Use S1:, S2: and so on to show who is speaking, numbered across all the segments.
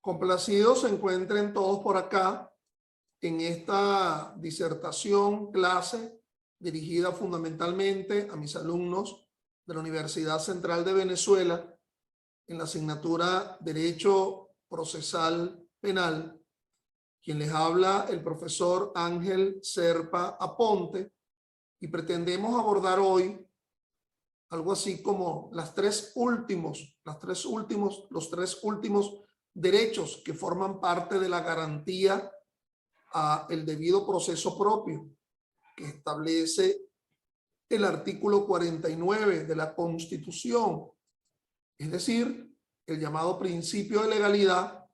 S1: Complacidos se encuentren todos por acá en esta disertación, clase, dirigida fundamentalmente a mis alumnos de la Universidad Central de Venezuela en la asignatura Derecho Procesal Penal. Quien les habla, el profesor Ángel Serpa Aponte, y pretendemos abordar hoy algo así como los tres últimos derechos que forman parte de la garantía al debido proceso propio que establece el artículo 49 de la Constitución, es decir, el llamado principio de legalidad,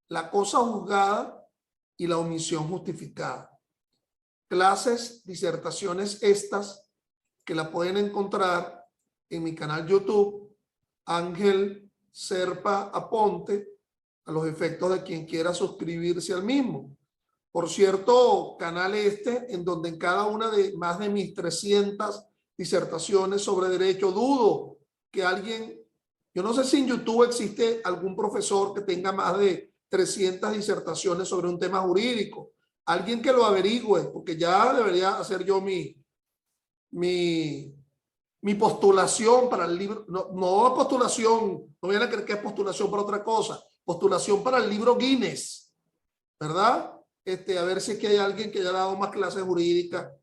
S1: la cosa juzgada y la omisión justificada. Clases, disertaciones estas que la pueden encontrar en mi canal YouTube, Ángel Serpa Aponte, a los efectos de quien quiera suscribirse al mismo. Por cierto, canal en donde en cada una de más de mis 300 disertaciones sobre derecho, dudo que alguien, yo no sé si en YouTube existe algún profesor que tenga más de 300 disertaciones sobre un tema jurídico. Alguien que lo averigüe, porque ya debería hacer yo mi postulación para el libro, no postulación, no vayan a creer que es postulación para otra cosa, postulación para el libro Guinness, ¿verdad? A ver si es que hay alguien que haya dado más clases jurídicas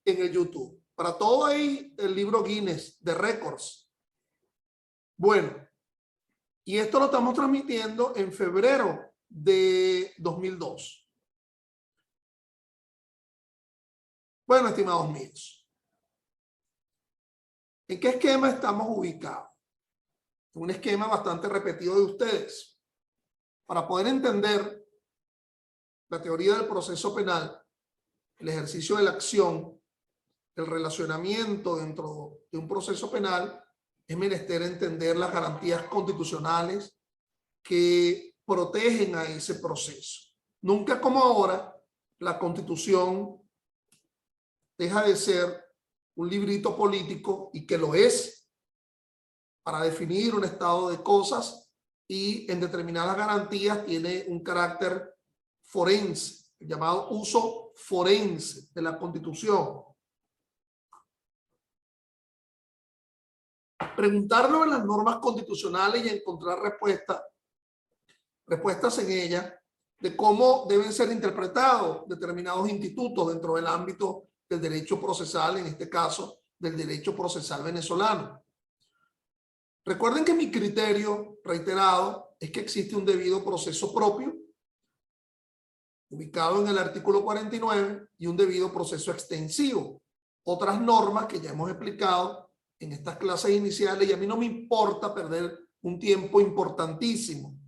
S1: en el YouTube. Para todo hay el libro Guinness de récords. Bueno, y esto lo estamos transmitiendo en febrero de 2002. Bueno, estimados míos, ¿en qué esquema estamos ubicados? Un esquema bastante repetido de ustedes. Para poder entender la teoría del proceso penal, el ejercicio de la acción, el relacionamiento dentro de un proceso penal, es menester entender las garantías constitucionales que protegen a ese proceso. Nunca como ahora, la Constitución deja de ser un librito político, y que lo es, para definir un estado de cosas, y en determinadas garantías tiene un carácter forense, llamado uso forense de la Constitución. Preguntarlo en las normas constitucionales y encontrar respuestas en ellas de cómo deben ser interpretados determinados institutos dentro del ámbito del derecho procesal, en este caso del derecho procesal venezolano. Recuerden que mi criterio reiterado es que existe un debido proceso propio ubicado en el artículo 49 y un debido proceso extensivo. Otras normas que ya hemos explicado en estas clases iniciales, y a mí no me importa perder un tiempo importantísimo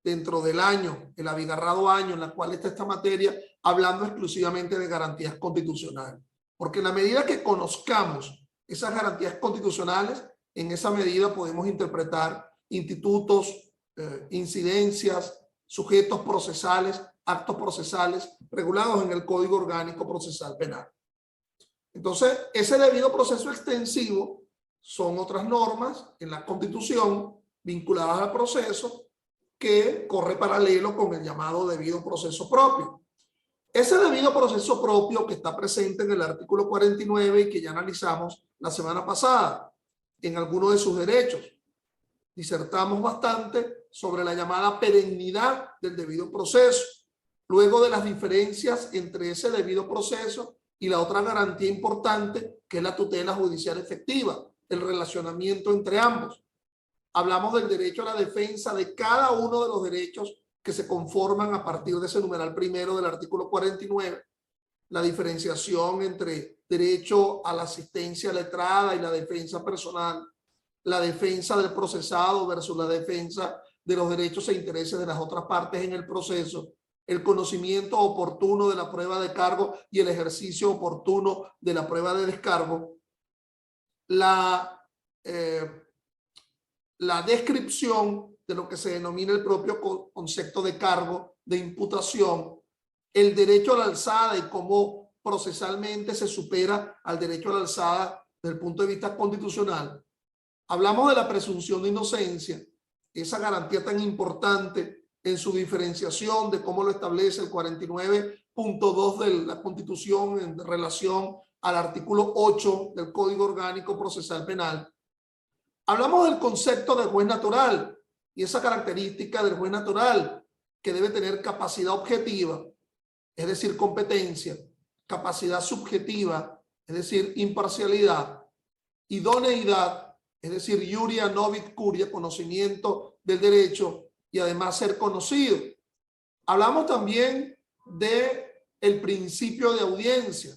S1: dentro del año, el abigarrado año en la cual está esta materia, hablando exclusivamente de garantías constitucionales. Porque en la medida que conozcamos esas garantías constitucionales, en esa medida podemos interpretar institutos, incidencias, sujetos procesales, actos procesales regulados en el Código Orgánico Procesal Penal. Entonces, ese debido proceso extensivo son otras normas en la Constitución vinculadas al proceso que corre paralelo con el llamado debido proceso propio. Ese debido proceso propio que está presente en el artículo 49 y que ya analizamos la semana pasada en alguno de sus derechos. Disertamos bastante sobre la llamada perennidad del debido proceso, luego de las diferencias entre ese debido proceso y la otra garantía importante, que es la tutela judicial efectiva, el relacionamiento entre ambos. Hablamos del derecho a la defensa de cada uno de los derechos que se conforman a partir de ese numeral primero del artículo 49, la diferenciación entre derecho a la asistencia letrada y la defensa personal, la defensa del procesado versus la defensa de los derechos e intereses de las otras partes en el proceso, el conocimiento oportuno de la prueba de cargo y el ejercicio oportuno de la prueba de descargo, la descripción de lo que se denomina el propio concepto de cargo, de imputación, el derecho a la alzada y cómo procesalmente se supera al derecho a la alzada desde el punto de vista constitucional. Hablamos de la presunción de inocencia, esa garantía tan importante en su diferenciación de cómo lo establece el 49.2 de la Constitución en relación al artículo 8 del Código Orgánico Procesal Penal, hablamos del concepto de juez natural y esa característica del juez natural que debe tener capacidad objetiva, es decir, competencia, capacidad subjetiva, es decir, imparcialidad, idoneidad, es decir, iuria novit curia, conocimiento del derecho y además ser conocido. Hablamos también de el principio de audiencia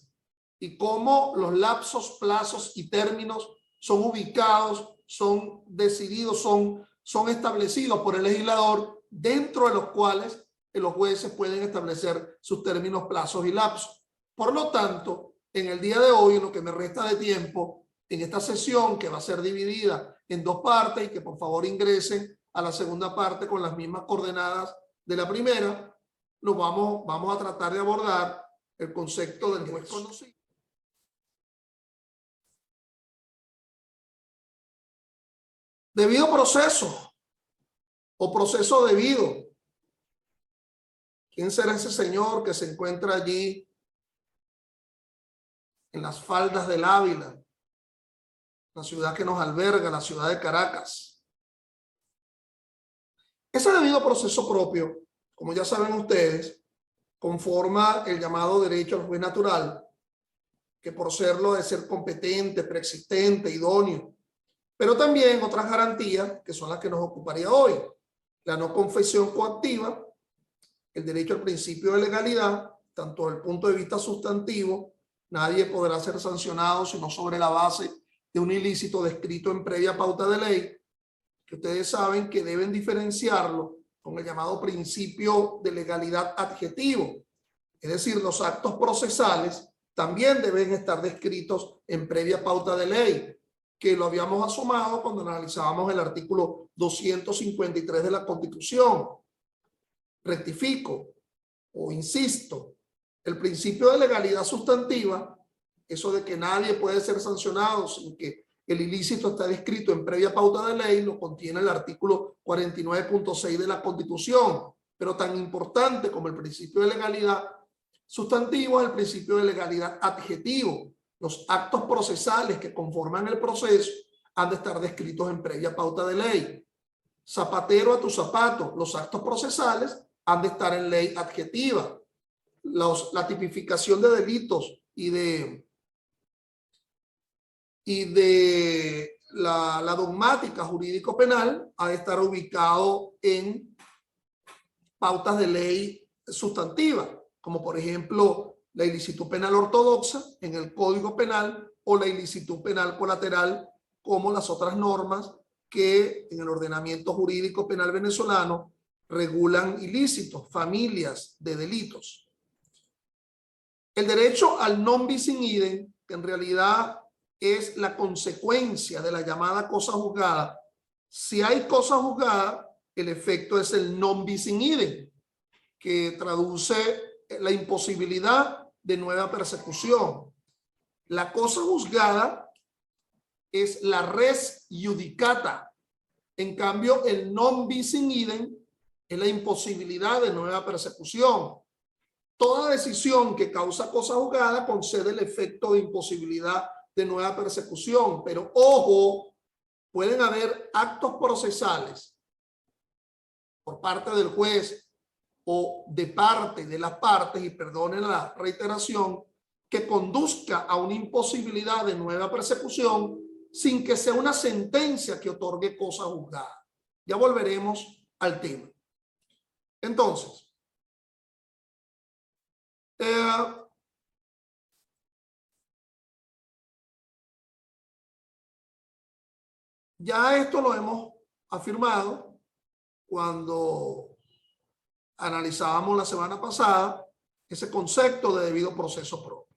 S1: y cómo los lapsos, plazos y términos son ubicados, son decididos, son establecidos por el legislador, dentro de los cuales los jueces pueden establecer sus términos, plazos y lapsos. Por lo tanto, en el día de hoy, en lo que me resta de tiempo, en esta sesión que va a ser dividida en dos partes y que por favor ingresen a la segunda parte con las mismas coordenadas de la primera, vamos a tratar de abordar el concepto del juez conocido. Debido proceso o proceso debido. ¿Quién será ese señor que se encuentra allí en las faldas del Ávila, la ciudad que nos alberga, la ciudad de Caracas? Ese debido proceso propio, como ya saben ustedes, conforma el llamado derecho al juez natural, que por serlo de ser competente, preexistente, idóneo, pero también otras garantías que son las que nos ocuparía hoy: la no confesión coactiva, el derecho al principio de legalidad, tanto desde el punto de vista sustantivo, nadie podrá ser sancionado sino sobre la base de un ilícito descrito en previa pauta de ley, que ustedes saben que deben diferenciarlo con el llamado principio de legalidad adjetivo, es decir, los actos procesales también deben estar descritos en previa pauta de ley, que lo habíamos asomado cuando analizábamos el artículo 253 de la Constitución. Rectifico o insisto, el principio de legalidad sustantiva, eso de que nadie puede ser sancionado sin que el ilícito está descrito en previa pauta de ley, lo contiene el artículo 49.6 de la Constitución, pero tan importante como el principio de legalidad sustantivo es el principio de legalidad adjetivo. Los actos procesales que conforman el proceso han de estar descritos en previa pauta de ley. Zapatero a tu zapato, los actos procesales han de estar en ley adjetiva. La tipificación de delitos y de la dogmática jurídico-penal ha de estar ubicado en pautas de ley sustantiva, como por ejemplo la ilicitud penal ortodoxa en el Código Penal o la ilicitud penal colateral, como las otras normas que en el ordenamiento jurídico penal venezolano regulan ilícitos, familias de delitos. El derecho al non bis in idem, que en realidad es la consecuencia de la llamada cosa juzgada. Si hay cosa juzgada, el efecto es el non bis in idem, que traduce la imposibilidad de nueva persecución. La cosa juzgada es la res judicata. En cambio, el non bis in idem es la imposibilidad de nueva persecución. Toda decisión que causa cosa juzgada concede el efecto de imposibilidad de nueva persecución. Pero ojo, pueden haber actos procesales por parte del juez o de parte de las partes, y perdonen la reiteración, que conduzca a una imposibilidad de nueva persecución sin que sea una sentencia que otorgue cosa juzgada. Ya volveremos al tema. Entonces, ya esto lo hemos afirmado cuando analizábamos la semana pasada ese concepto de debido proceso propio.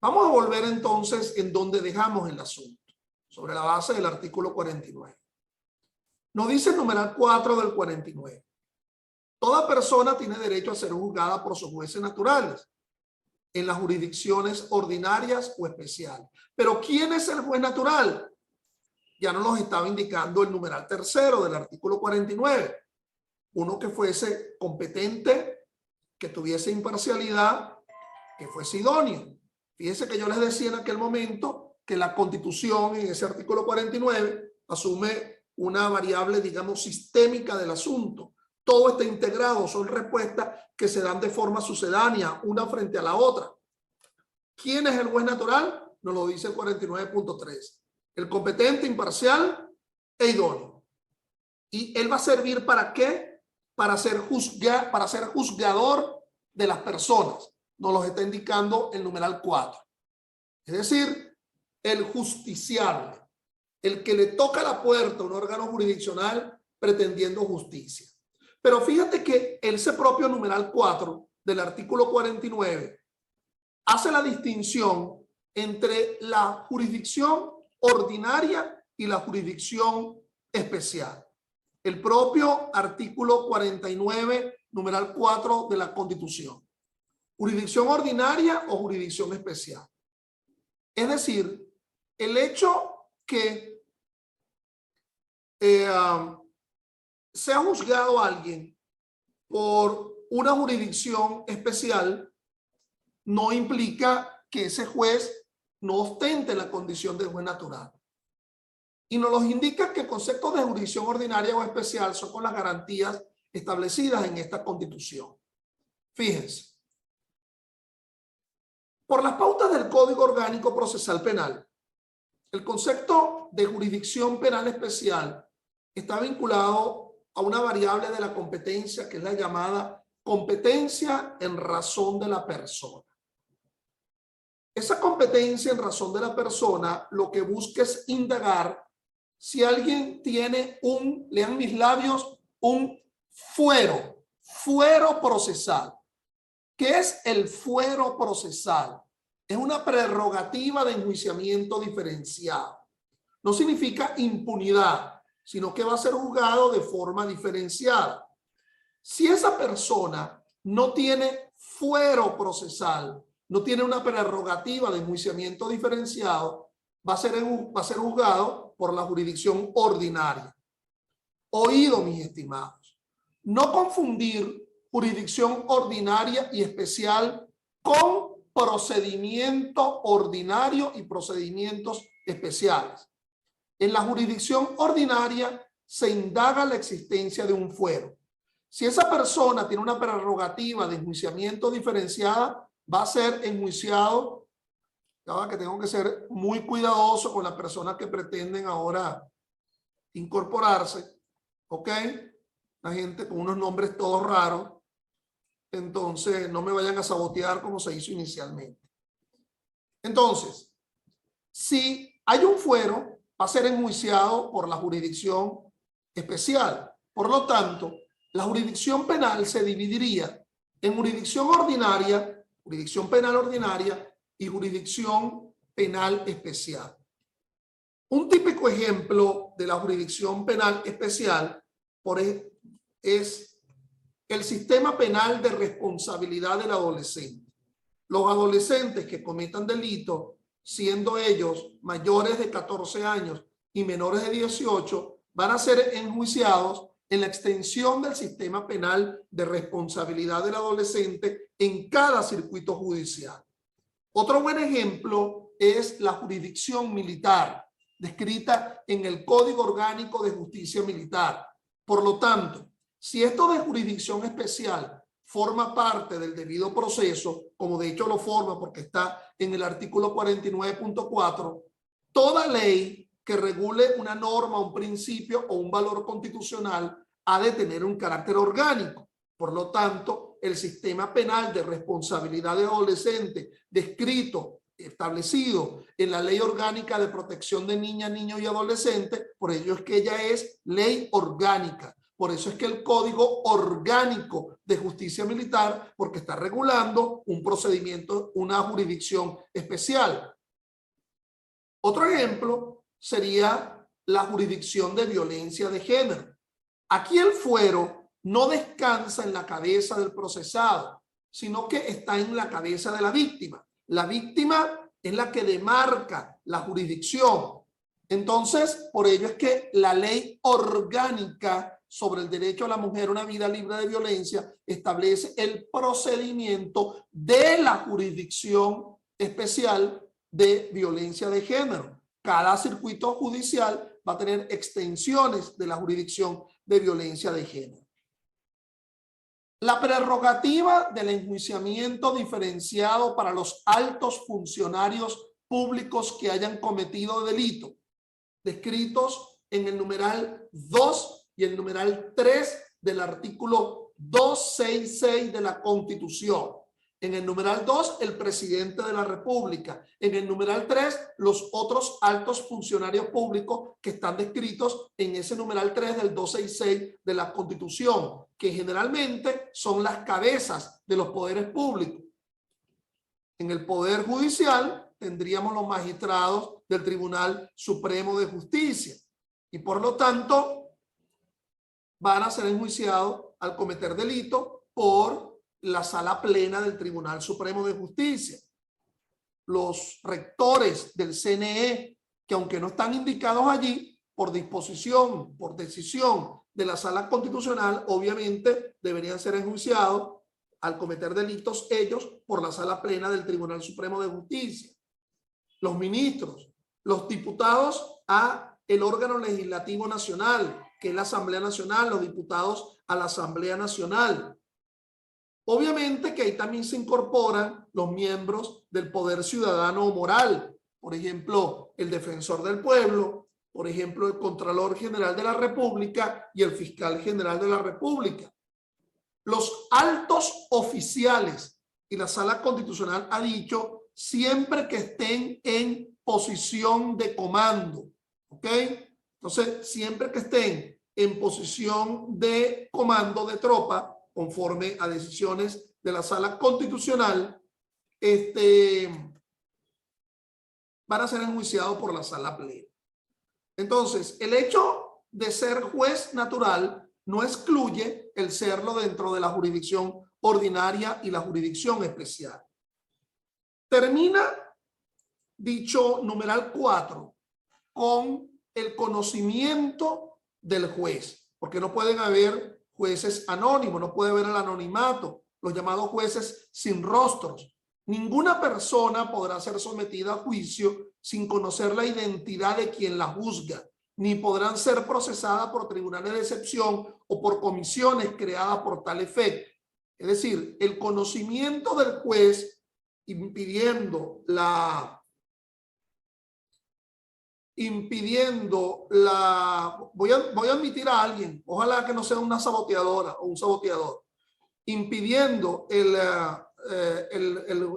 S1: Vamos a volver entonces en donde dejamos el asunto, sobre la base del artículo 49. Nos dice el numeral 4 del 49. Toda persona tiene derecho a ser juzgada por sus jueces naturales en las jurisdicciones ordinarias o especiales. Pero ¿quién es el juez natural? Ya nos lo estaba indicando el numeral tercero del artículo 49. uno que fuese competente, que tuviese imparcialidad, que fuese idóneo. Fíjense que yo les decía en aquel momento que la Constitución en ese artículo 49 asume una variable, digamos, sistémica del asunto. Todo está integrado, son respuestas que se dan de forma sucedánea, una frente a la otra. ¿Quién es el juez natural? Nos lo dice el 49.3. El competente, imparcial e idóneo. ¿Y él va a servir para qué? Para ser juzgador de las personas. Nos lo está indicando el numeral 4. Es decir, el justiciable, el que le toca la puerta a un órgano jurisdiccional pretendiendo justicia. Pero fíjate que ese propio numeral 4 del artículo 49 hace la distinción entre la jurisdicción ordinaria y la jurisdicción especial. El propio artículo 49, numeral 4 de la Constitución. Jurisdicción ordinaria o jurisdicción especial. Es decir, el hecho que sea juzgado a alguien por una jurisdicción especial no implica que ese juez no ostente la condición de juez natural. Y nos los indica que el concepto de jurisdicción ordinaria o especial son con las garantías establecidas en esta Constitución. Fíjense. Por las pautas del Código Orgánico Procesal Penal, el concepto de jurisdicción penal especial está vinculado a una variable de la competencia que es la llamada competencia en razón de la persona. Esa competencia en razón de la persona lo que busca es indagar si alguien tiene lean mis labios, un fuero procesal. ¿Qué es el fuero procesal? Es una prerrogativa de enjuiciamiento diferenciado. No significa impunidad, sino que va a ser juzgado de forma diferenciada. Si esa persona no tiene fuero procesal, no tiene una prerrogativa de enjuiciamiento diferenciado, va a ser juzgado por la jurisdicción ordinaria. Oído, mis estimados. No confundir jurisdicción ordinaria y especial con procedimiento ordinario y procedimientos especiales. En la jurisdicción ordinaria se indaga la existencia de un fuero. Si esa persona tiene una prerrogativa de enjuiciamiento diferenciada, va a ser enjuiciado. Ahora que tengo que ser muy cuidadoso con las personas que pretenden ahora incorporarse, ¿ok? La gente con unos nombres todos raros. Entonces, no me vayan a sabotear como se hizo inicialmente. Entonces, si hay un fuero, va a ser enjuiciado por la jurisdicción especial. Por lo tanto, la jurisdicción penal se dividiría en jurisdicción ordinaria, jurisdicción penal ordinaria y jurisdicción penal especial. Un típico ejemplo de la jurisdicción penal especial es el sistema penal de responsabilidad del adolescente. Los adolescentes que cometan delitos, siendo ellos mayores de 14 años y menores de 18, van a ser enjuiciados en la extensión del sistema penal de responsabilidad del adolescente en cada circuito judicial. Otro buen ejemplo es la jurisdicción militar, descrita en el Código Orgánico de Justicia Militar. Por lo tanto, si esto de jurisdicción especial forma parte del debido proceso, como de hecho lo forma porque está en el artículo 49.4, toda ley que regule una norma, un principio o un valor constitucional ha de tener un carácter orgánico. Por lo tanto, el sistema penal de responsabilidad de adolescente descrito, establecido en la Ley Orgánica de Protección de Niñas, Niños y Adolescentes, por ello es que ella es ley orgánica. Por eso es que el Código Orgánico de Justicia Militar, porque está regulando un procedimiento, una jurisdicción especial. Otro ejemplo sería la jurisdicción de violencia de género. Aquí el fuero no descansa en la cabeza del procesado, sino que está en la cabeza de la víctima. La víctima es la que demarca la jurisdicción. Entonces, por ello es que la ley orgánica sobre el derecho a la mujer a una vida libre de violencia establece el procedimiento de la jurisdicción especial de violencia de género. Cada circuito judicial va a tener extensiones de la jurisdicción de violencia de género. La prerrogativa del enjuiciamiento diferenciado para los altos funcionarios públicos que hayan cometido delito, descritos en el numeral 2 y el numeral 3 del artículo 266 de la Constitución. En el numeral 2, el presidente de la República. En el numeral 3, los otros altos funcionarios públicos que están descritos en ese numeral 3 del 266 de la Constitución, que generalmente son las cabezas de los poderes públicos. En el Poder Judicial tendríamos los magistrados del Tribunal Supremo de Justicia y por lo tanto van a ser enjuiciados al cometer delito por la Sala Plena del Tribunal Supremo de Justicia. Los rectores del CNE, que aunque no están indicados allí, por disposición, por decisión de la Sala Constitucional, obviamente deberían ser enjuiciados al cometer delitos ellos por la Sala Plena del Tribunal Supremo de Justicia. Los ministros, los diputados a el órgano legislativo nacional, que es la Asamblea Nacional, los diputados a la Asamblea Nacional. Obviamente que ahí también se incorporan los miembros del poder ciudadano o moral, por ejemplo, el defensor del pueblo, por ejemplo, el Contralor General de la República y el Fiscal General de la República. Los altos oficiales, y la Sala Constitucional ha dicho, siempre que estén en posición de comando, ¿ok? Entonces, siempre que estén en posición de comando de tropa, conforme a decisiones de la Sala Constitucional, van a ser enjuiciados por la Sala Plena. Entonces, el hecho de ser juez natural no excluye el serlo dentro de la jurisdicción ordinaria y la jurisdicción especial. Termina dicho numeral 4 con el conocimiento del juez, porque no pueden haber jueces anónimos, no puede haber el anonimato, los llamados jueces sin rostros. Ninguna persona podrá ser sometida a juicio sin conocer la identidad de quien la juzga, ni podrán ser procesadas por tribunales de excepción o por comisiones creadas por tal efecto. Es decir, el conocimiento del juez impidiendo la voy a admitir a alguien, ojalá que no sea una saboteadora o un saboteador, impidiendo el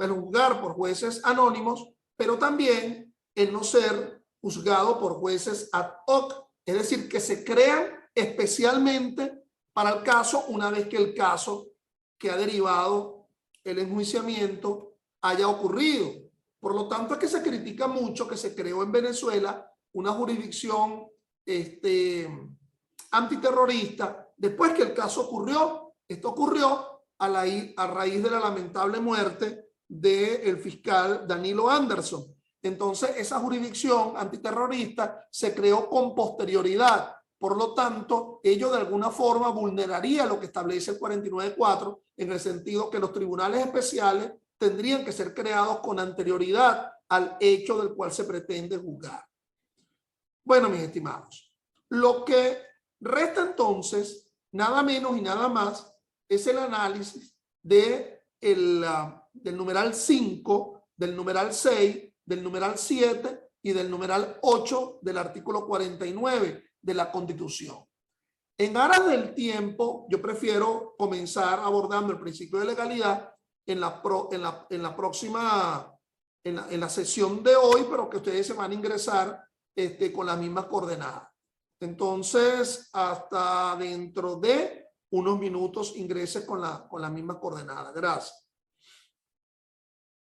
S1: juzgar por jueces anónimos, pero también el no ser juzgado por jueces ad hoc, es decir, que se crean especialmente para el caso una vez que el caso que ha derivado el enjuiciamiento haya ocurrido. Por lo tanto, es que se critica mucho que se creó en Venezuela una jurisdicción antiterrorista después que el caso ocurrió. Esto ocurrió a raíz de la lamentable muerte del fiscal Danilo Anderson. Entonces, esa jurisdicción antiterrorista se creó con posterioridad. Por lo tanto, ello de alguna forma vulneraría lo que establece el 49.4 en el sentido que los tribunales especiales tendrían que ser creados con anterioridad al hecho del cual se pretende juzgar. Bueno, mis estimados, lo que resta entonces, nada menos y nada más, es el análisis del numeral 5, del numeral 6, del numeral 7 y del numeral 8 del artículo 49 de la Constitución. En aras del tiempo, yo prefiero comenzar abordando el principio de legalidad en la próxima, en la sesión de hoy, pero que ustedes se van a ingresar con las mismas coordenadas. Entonces, hasta dentro de unos minutos ingrese con la misma coordenada. Gracias.